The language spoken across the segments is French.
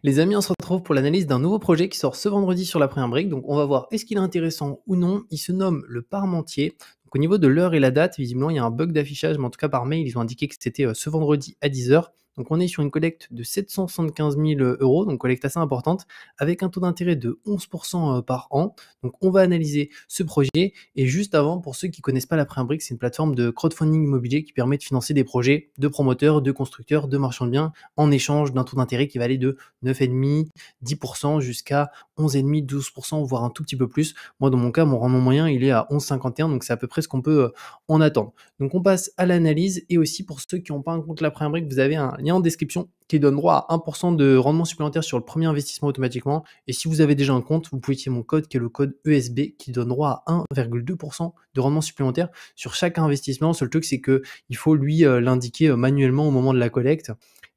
Les amis, on se retrouve pour l'analyse d'un nouveau projet qui sort ce vendredi sur la Première Brique. Donc, on va voir est-ce qu'il est intéressant ou non. Il se nomme le Parmentier. Donc, au niveau de l'heure et la date, visiblement, il y a un bug d'affichage, mais en tout cas, par mail, ils ont indiqué que c'était ce vendredi à 10h. Donc, on est sur une collecte de 775 000 euros, donc collecte assez importante, avec un taux d'intérêt de 11% par an. Donc, on va analyser ce projet. Et juste avant, pour ceux qui ne connaissent pas la Première Brique, c'est une plateforme de crowdfunding immobilier qui permet de financer des projets de promoteurs, de constructeurs, de marchands de biens en échange d'un taux d'intérêt qui va aller de 9,5, 10% jusqu'à 11,5, 12%, voire un tout petit peu plus. Moi, dans mon cas, mon rendement moyen, il est à 11,51, donc c'est à peu près ce qu'on peut en attendre. Donc, on passe à l'analyse. Et aussi, pour ceux qui n'ont pas un compte La Première Brique, vous avez un lien en description qui donne droit à 1% de rendement supplémentaire sur le premier investissement automatiquement. Et si vous avez déjà un compte, vous pouvez utiliser mon code qui est le code ESB qui donne droit à 1,2% de rendement supplémentaire sur chaque investissement. Le seul truc, c'est qu'il faut lui l'indiquer manuellement au moment de la collecte.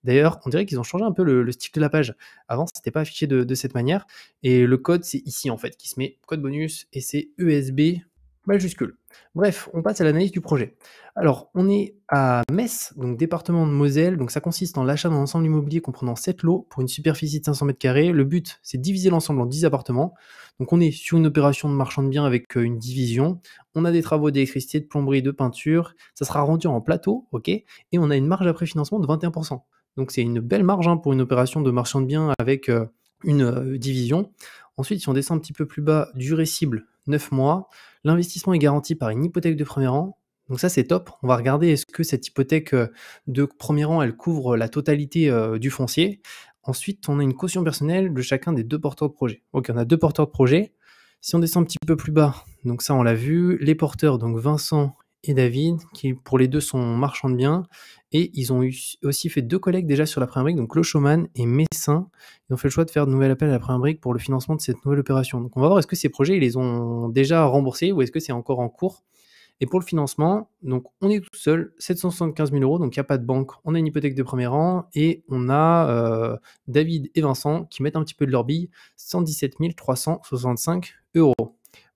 D'ailleurs, on dirait qu'ils ont changé un peu le style de la page. Avant, ce n'était pas affiché de cette manière. Et le code, c'est ici en fait, qui se met code bonus et c'est ESB majuscule. Bref, on passe à l'analyse du projet. Alors, on est à Metz, donc département de Moselle. Donc, ça consiste en l'achat d'un ensemble immobilier comprenant 7 lots pour une superficie de 500 m². Le but, c'est de diviser l'ensemble en 10 appartements. Donc, on est sur une opération de marchand de biens avec une division. On a des travaux d'électricité, de plomberie, de peinture. Ça sera rendu en plateau, ok. Et on a une marge après financement de 21%. Donc, c'est une belle marge pour une opération de marchand de biens avec une division. Ensuite, si on descend un petit peu plus bas, durée cible, 9 mois. L'investissement est garanti par une hypothèque de premier rang. Donc ça, c'est top. On va regarder est-ce que cette hypothèque de premier rang, elle couvre la totalité du foncier. Ensuite, on a une caution personnelle de chacun des deux porteurs de projet. Ok, on a deux porteurs de projet. Si on descend un petit peu plus bas, donc ça, on l'a vu, les porteurs, donc Vincent et David, qui pour les deux sont marchands de biens, et ils ont aussi fait 2 collègues déjà sur la Première Brique, donc Lochoman et Messin. Ils ont fait le choix de faire de nouvel appel à la Première Brique pour le financement de cette nouvelle opération. Donc on va voir est-ce que ces projets, ils les ont déjà remboursés ou est-ce que c'est encore en cours. Et pour le financement, donc on est tout seul, 775 000 euros, donc il n'y a pas de banque, on a une hypothèque de premier rang et on a David et Vincent qui mettent un petit peu de leur bille, 117 365 euros.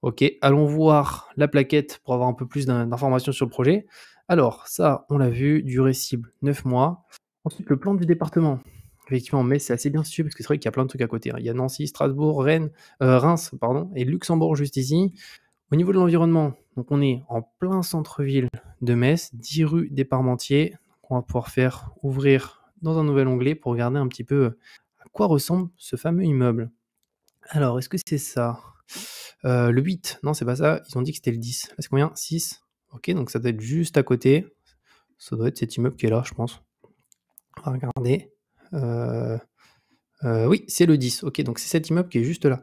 Ok, allons voir la plaquette pour avoir un peu plus d'informations sur le projet. Alors, ça, on l'a vu, durée cible 9 mois. Ensuite, le plan du département. Effectivement, mais c'est assez bien situé parce que c'est vrai qu'il y a plein de trucs à côté. Il y a Nancy, Strasbourg, Reims, pardon, et Luxembourg juste ici. Au niveau de l'environnement, donc on est en plein centre-ville de Metz, 10 rue des Parmentiers. On va pouvoir faire ouvrir dans un nouvel onglet pour regarder un petit peu à quoi ressemble ce fameux immeuble. Alors, est-ce que c'est ça? Le 8, non, c'est pas ça. Ils ont dit que c'était le 10. Là, c'est combien? 6. Ok, donc ça doit être juste à côté. Ça doit être cet immeuble qui est là, je pense. On va regarder. Oui, c'est le 10. Ok, donc c'est cet immeuble qui est juste là.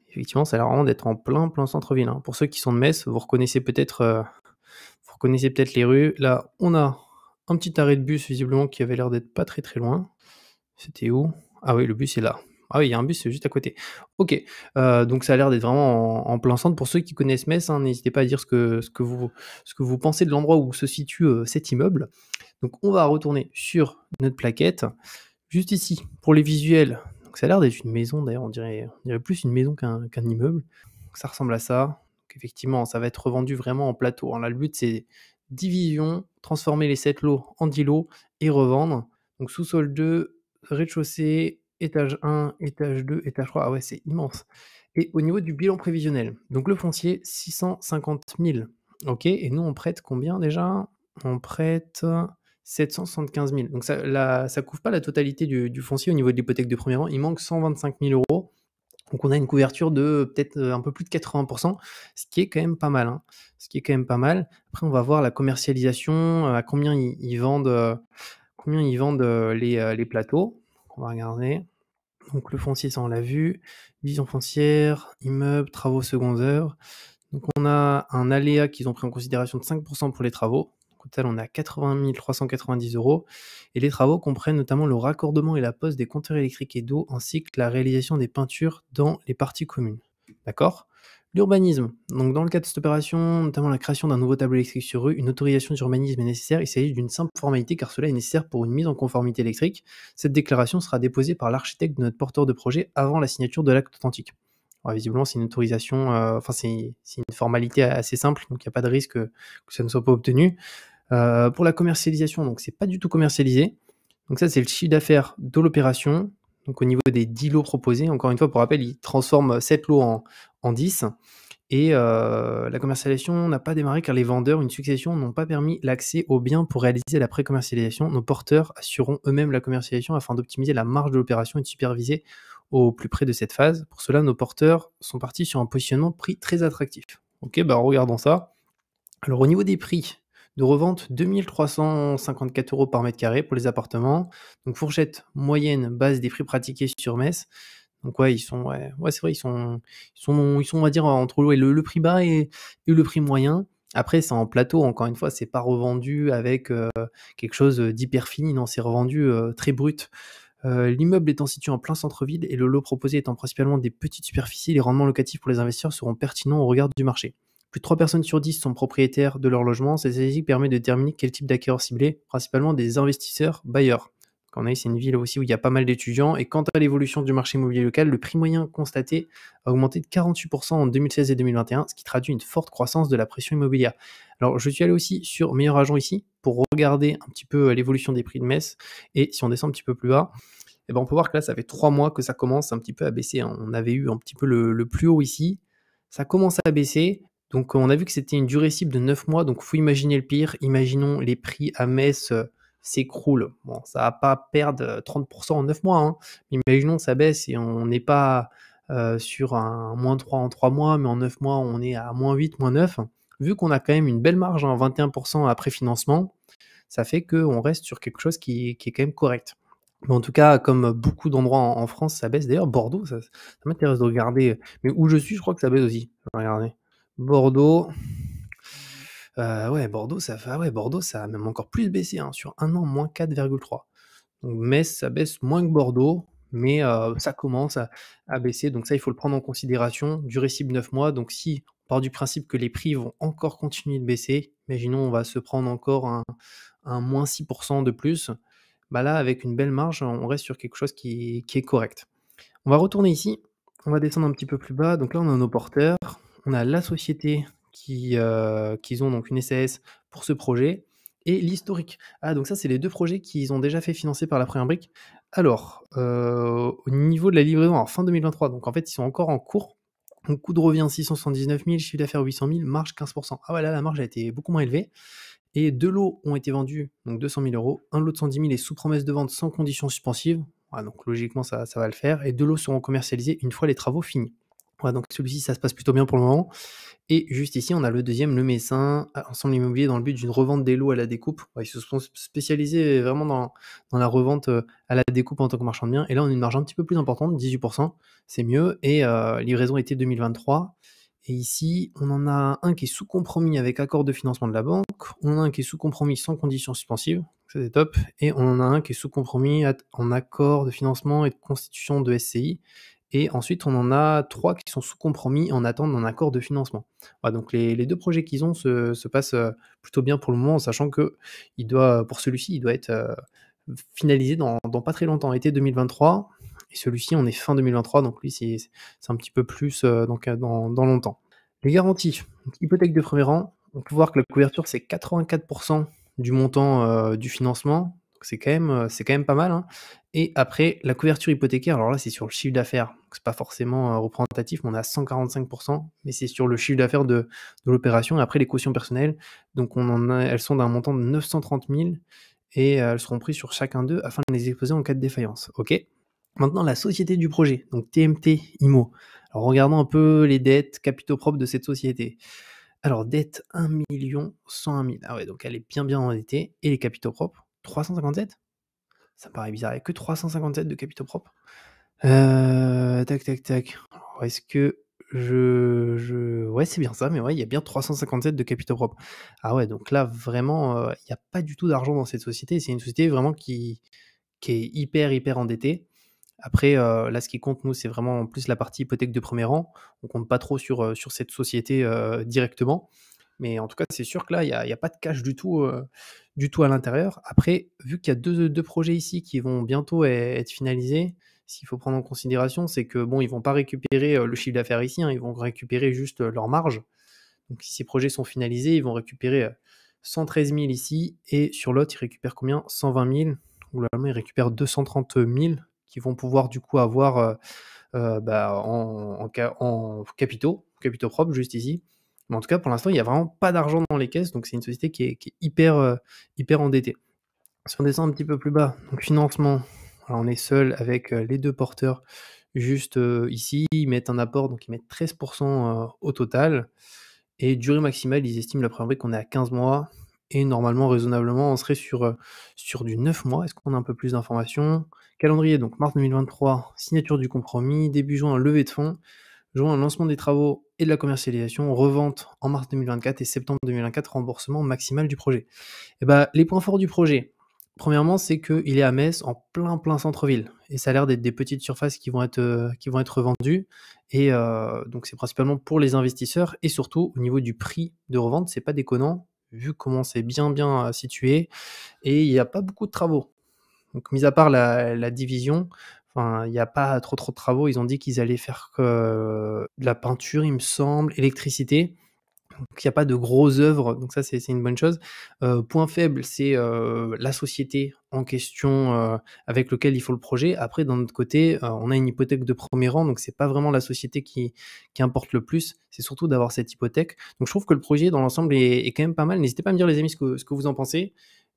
Effectivement, ça a l'air vraiment d'être en plein centre-ville. Hein. Pour ceux qui sont de Metz, vous reconnaissez peut-être les rues. Là, on a un petit arrêt de bus, visiblement, qui avait l'air d'être pas très très loin. C'était où? Ah oui, le bus est là. Ah oui, il y a un bus juste à côté. Ok, donc ça a l'air d'être vraiment en plein centre. Pour ceux qui connaissent Metz, hein, n'hésitez pas à dire ce que vous pensez de l'endroit où se situe cet immeuble. Donc on va retourner sur notre plaquette. Juste ici, pour les visuels, donc ça a l'air d'être une maison, d'ailleurs on dirait plus une maison qu'un immeuble. Donc ça ressemble à ça. Donc effectivement, ça va être revendu vraiment en plateau. Hein. Là, le but, c'est division, transformer les 7 lots en 10 lots et revendre. Donc sous-sol 2, rez-de-chaussée, étage 1, étage 2, étage 3. Ah ouais, c'est immense. Et au niveau du bilan prévisionnel, donc le foncier, 650 000. Ok, et nous on prête combien déjà? On prête 775 000. Donc ça ne couvre pas la totalité du foncier au niveau de l'hypothèque de premier rang. Il manque 125 000 euros. Donc on a une couverture de peut-être un peu plus de 80%, ce qui est quand même pas mal. Hein. Ce qui est quand même pas mal. Après, on va voir la commercialisation, à combien ils vendent, les plateaux. Donc, on va regarder. Donc le foncier, ça on l'a vu. Vision foncière, immeuble, travaux secondaires. Donc on a un aléa qu'ils ont pris en considération de 5% pour les travaux. Au total, on a 80 390 euros. Et les travaux comprennent notamment le raccordement et la pose des compteurs électriques et d'eau, ainsi que la réalisation des peintures dans les parties communes. D'accord? L'urbanisme. Donc dans le cas de cette opération, notamment la création d'un nouveau tableau électrique sur rue, une autorisation d'urbanisme est nécessaire. Il s'agit d'une simple formalité car cela est nécessaire pour une mise en conformité électrique. Cette déclaration sera déposée par l'architecte de notre porteur de projet avant la signature de l'acte authentique. Ouais, visiblement, c'est une autorisation, c'est une formalité assez simple, donc il n'y a pas de risque que ça ne soit pas obtenu. Pour la commercialisation, donc c'est pas du tout commercialisé. Donc ça, c'est le chiffre d'affaires de l'opération. Donc au niveau des 10 lots proposés, encore une fois, pour rappel, ils transforment 7 lots en 10 et la commercialisation n'a pas démarré car les vendeurs, une succession, n'ont pas permis l'accès aux biens pour réaliser la pré-commercialisation. Nos porteurs assureront eux-mêmes la commercialisation afin d'optimiser la marge de l'opération et de superviser au plus près de cette phase. Pour cela, nos porteurs sont partis sur un positionnement prix très attractif. OK, bah, regardons ça. Alors au niveau des prix de revente, 2 354 € par mètre carré pour les appartements. Donc fourchette moyenne base des prix pratiqués sur Metz. Donc ouais, ils sont ouais, c'est vrai, ils sont, on va dire, entre ouais, le prix bas et le prix moyen. Après, c'est en plateau, encore une fois, c'est pas revendu avec, quelque chose, d'hyper fini, non, c'est revendu, très brut. L'immeuble étant situé en plein centre-ville et le lot proposé étant principalement des petites superficies, les rendements locatifs pour les investisseurs seront pertinents au regard du marché. Plus de 3 personnes sur 10 sont propriétaires de leur logement. Cette statistique permet de déterminer quel type d'acquéreur cibler, principalement des investisseurs bailleurs. Quand on a, c'est une ville aussi où il y a pas mal d'étudiants. Et quant à l'évolution du marché immobilier local, le prix moyen constaté a augmenté de 48% en 2016 et 2021, ce qui traduit une forte croissance de la pression immobilière. Alors, je suis allé aussi sur Meilleur Agent ici pour regarder un petit peu l'évolution des prix de Metz. Et si on descend un petit peu plus bas, eh ben, on peut voir que là, ça fait 3 mois que ça commence un petit peu à baisser, hein. On avait eu un petit peu le plus haut ici. Ça commence à baisser. Donc, on a vu que c'était une durée cible de 9 mois. Donc, il faut imaginer le pire. Imaginons les prix à Metz s'écroulent. Bon, ça va pas perdre 30% en 9 mois, hein. Mais imaginons que ça baisse et on n'est pas sur un -3 en 3 mois, mais en 9 mois, on est à -8, -9. Vu qu'on a quand même une belle marge, hein, 21% après financement, ça fait qu'on reste sur quelque chose qui est quand même correct. Mais en tout cas, comme beaucoup d'endroits en France, ça baisse. D'ailleurs, Bordeaux, ça m'intéresse de regarder, mais où je suis, je crois que ça baisse aussi. Je vais regarder. Bordeaux, ouais, Bordeaux, ça fait ah ouais, Bordeaux, ça a même encore plus baissé, hein, sur un an, -4,3. Donc Metz, ça baisse moins que Bordeaux, mais ça commence à baisser. Donc ça, il faut le prendre en considération. Durée cible 9 mois. Donc si on part du principe que les prix vont encore continuer de baisser, imaginons on va se prendre encore un -6% de plus, bah là, avec une belle marge, on reste sur quelque chose qui est correct. On va retourner ici, on va descendre un petit peu plus bas. Donc là, on a nos porteurs, on a la société qui ont donc une SAS pour ce projet et l'historique. Ah, donc ça, c'est les 2 projets qu'ils ont déjà fait financer par la première brique. Alors, au niveau de la livraison, alors fin 2023, donc en fait, ils sont encore en cours. Donc coût de revient 679 000, chiffre d'affaires 800 000, marge 15%. Ah ouais, là, la marge a été beaucoup moins élevée. Et 2 lots ont été vendus, donc 200 000 €. Un lot de 110 000 est sous promesse de vente sans condition suspensive. Voilà, donc logiquement, ça va le faire. Et 2 lots seront commercialisés une fois les travaux finis. Voilà, donc celui-ci, ça se passe plutôt bien pour le moment. Et juste ici, on a le deuxième, le Messin, ensemble immobilier dans le but d'une revente des lots à la découpe. Ouais, ils se sont spécialisés vraiment dans la revente à la découpe en tant que marchand de biens. Et là, on a une marge un petit peu plus importante, 18%, c'est mieux. Et livraison été 2023. Et ici, on en a un qui est sous compromis avec accord de financement de la banque. On en a un qui est sous compromis sans condition suspensive. Ça, c'est top. Et on en a un qui est sous compromis en accord de financement et de constitution de SCI. Et ensuite, on en a 3 qui sont sous compromis en attente d'un accord de financement. Voilà, donc les 2 projets qu'ils ont se passent plutôt bien pour le moment, en sachant que pour celui-ci, il doit être finalisé dans pas très longtemps, été 2023. Et celui-ci, on est fin 2023, donc lui, c'est un petit peu plus donc, dans longtemps. Les garanties, donc hypothèque de premier rang, on peut voir que la couverture, c'est 84% du montant du financement. Donc c'est quand même pas mal, hein. Et après, la couverture hypothécaire, alors là, c'est sur le chiffre d'affaires. Donc c'est pas forcément représentatif, mais on est à 145%, mais c'est sur le chiffre d'affaires de l'opération. Et après, les cautions personnelles, donc elles sont d'un montant de 930 000 et elles seront prises sur chacun d'eux afin de les exposer en cas de défaillance. OK. Maintenant, la société du projet, donc TMT IMO. Alors, regardons un peu les dettes, capitaux propres de cette société. Alors, dette 1 101 000. Ah ouais, donc elle est bien endettée. Et les capitaux propres, 357. Ça me paraît bizarre, il n'y a que 357 de capitaux propres. Tac. Alors, est-ce que ouais, c'est bien ça, mais ouais, il y a bien 357 de capitaux propres. Ah ouais, donc là, vraiment, il n'y a pas du tout d'argent dans cette société. C'est une société vraiment qui est hyper endettée. Après, là, ce qui compte, nous, c'est vraiment plus la partie hypothèque de premier rang. On compte pas trop sur cette société directement. Mais en tout cas, c'est sûr que là, il y a pas de cash du tout à l'intérieur. Après, vu qu'il y a deux projets ici qui vont bientôt être finalisés, ce qu'il faut prendre en considération, c'est que bon, ils vont pas récupérer le chiffre d'affaires ici, hein, ils vont récupérer juste leur marge. Donc si ces projets sont finalisés, ils vont récupérer 113 000 ici, et sur l'autre, ils récupèrent combien? 120 000. Ou là, ils récupèrent 230 000 qui vont pouvoir du coup avoir, bah, en capitaux propres juste ici. Mais en tout cas, pour l'instant, il y a vraiment pas d'argent dans les caisses, donc c'est une société qui est hyper endettée. Si on descend un petit peu plus bas, donc financement, alors on est seul avec, les 2 porteurs juste, ici. Ils mettent un apport, donc ils mettent 13 au total et durée maximale, ils estiment d'après un brique qu'on est à 15 mois et normalement, raisonnablement, on serait sur du 9 mois. Est-ce qu'on a un peu plus d'informations? Calendrier, donc mars 2023, signature du compromis, début juin, levée de fonds, juin, lancement des travaux et de la commercialisation, revente en mars 2024 et septembre 2024, remboursement maximal du projet. Et bah, les points forts du projet, premièrement, c'est qu'il est à Metz, en plein centre-ville et ça a l'air d'être des petites surfaces qui vont être revendues et donc c'est principalement pour les investisseurs et surtout au niveau du prix de revente, c'est pas déconnant vu comment c'est bien, situé et il y a pas beaucoup de travaux. Donc mis à part la division, enfin, il y a pas trop de travaux. Ils ont dit qu'ils allaient faire que de la peinture, il me semble, électricité. Donc il y a pas de grosses œuvres, donc ça c'est une bonne chose. Point faible, c'est, la société en question, avec lequel il faut le projet. Après d'un autre côté, on a une hypothèque de premier rang, donc c'est pas vraiment la société qui importe le plus, c'est surtout d'avoir cette hypothèque. Donc je trouve que le projet dans l'ensemble est quand même pas mal. N'hésitez pas à me dire les amis ce que vous en pensez.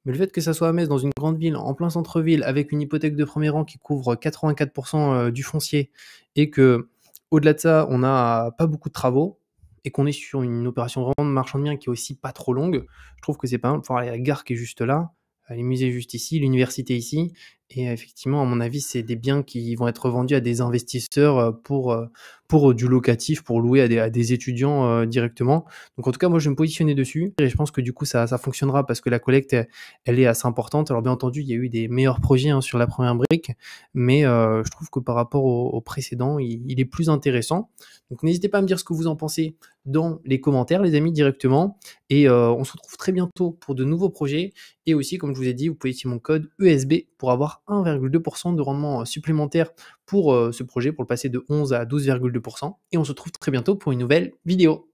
Mais le fait que ça soit à Metz, dans une grande ville, en plein centre-ville, avec une hypothèque de premier rang qui couvre 84 du foncier et qu'au-delà de ça, on a pas beaucoup de travaux, et qu'on est sur une opération vraiment de marchand de biens qui est aussi pas trop longue, je trouve que c'est pas mal de pouvoir aller à la gare qui est juste là, les musées juste ici, l'université ici et effectivement, à mon avis, c'est des biens qui vont être vendus à des investisseurs, pour du locatif, pour louer à des étudiants, directement. Donc en tout cas, moi, je vais me positionner dessus et je pense que du coup, ça fonctionnera parce que la collecte, elle est assez importante. Alors bien entendu, il y a eu des meilleurs projets, hein, sur la première brique, mais je trouve que par rapport au précédent, il est plus intéressant. Donc n'hésitez pas à me dire ce que vous en pensez dans les commentaires, les amis, directement et on se retrouve très bientôt pour de nouveaux projets et aussi, comme je vous ai dit, vous pouvez utiliser mon code ESB pour avoir 1,2 de rendement, supplémentaire pour, ce projet, pour le passer de 11 à 12,2 et on se retrouve très bientôt pour une nouvelle vidéo.